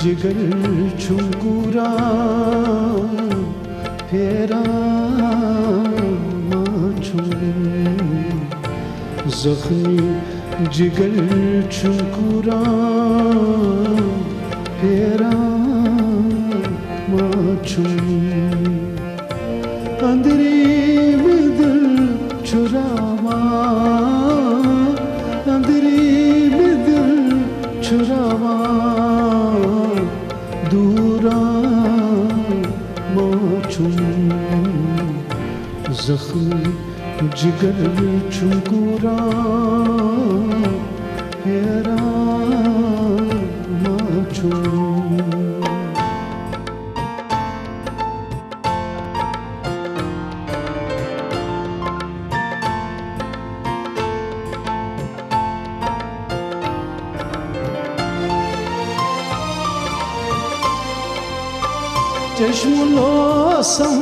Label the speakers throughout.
Speaker 1: जिगर छुकुरा फेरा माचुम जख्मी जिगर छुकुरा फेरा माचुम अंदरी में दिल चुरावा अंदरी में दिल चुरावा दूरा माचुम जख्मी जिगर छुकुरा फेरा माचुम चश्मुलोसम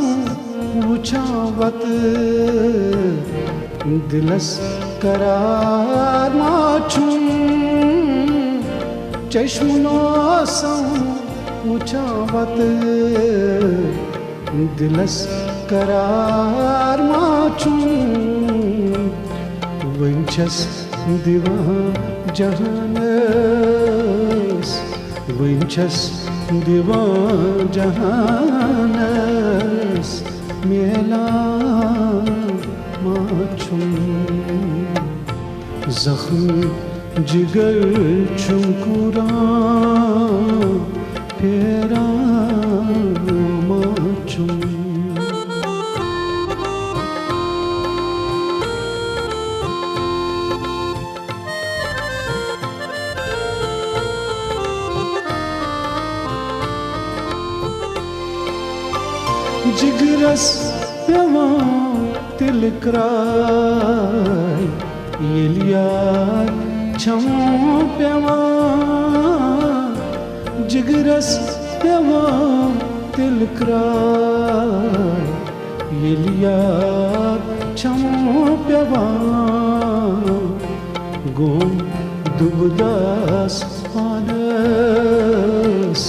Speaker 1: उछावत दिलस करार माचुम चश्मुलोसम उछावत दिलस करार माचुम वंचस दिवा जहानस वंचस दिवा जहानस मेला माचुम जख्मी जिगर छुकुरा फेरा माचुम जिगरस पेवां तिलक्राय येलियार छम पेवां जिगरस पेवां तिलक्राय येलियार छम पेवां गोम दुबदास पानस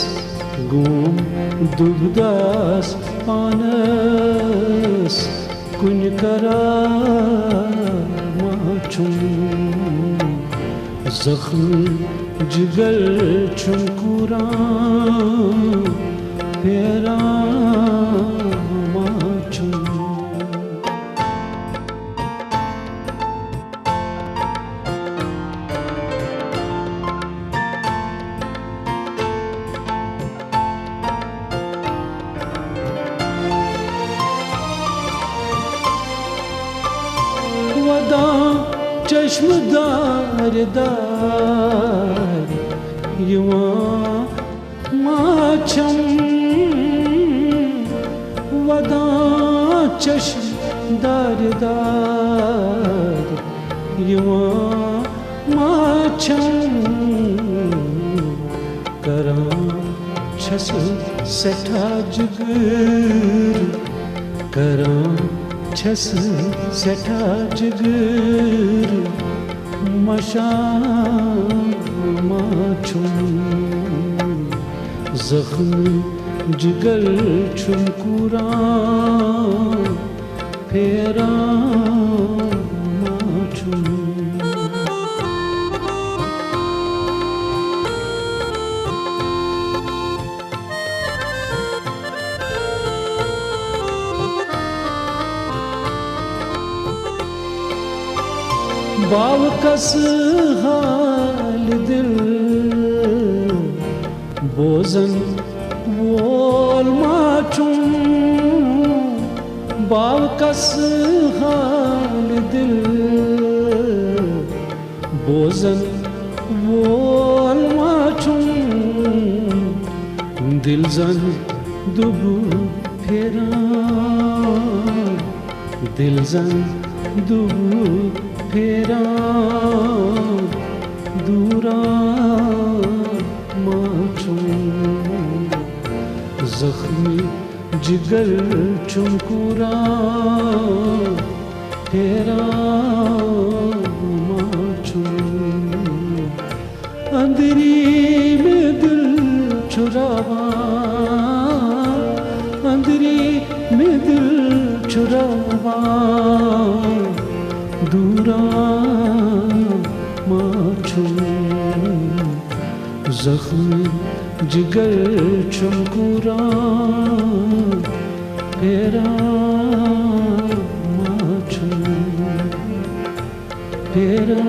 Speaker 1: गोम दुबदास पानस कुन करार माचुम जख्मी जिगर छुकुरा फेरा माचुम वदा चश्मदार दार युवा माचम वदा चश्मदार दार युवा माचम करा छस सठा जिगर करा छस सठा जिगर मशा माचुम जख्मी जिगर छुकुरा फेरा माचुम बावकस हाल दिल बोजन वोल माचुम बावकस हाल दिल बोजन वोल माचुम दिल जन दुबू फेरा दिल जन दुबू फेरा दूरा माचुम जख्मी जिगर छुकुरा फेरा माचुम अंदरी में दिल चुरावा अंदरी में दिल चुरावा दूरा माछू जख्मी जिगर चुमकुरा फेरा माछू फेरा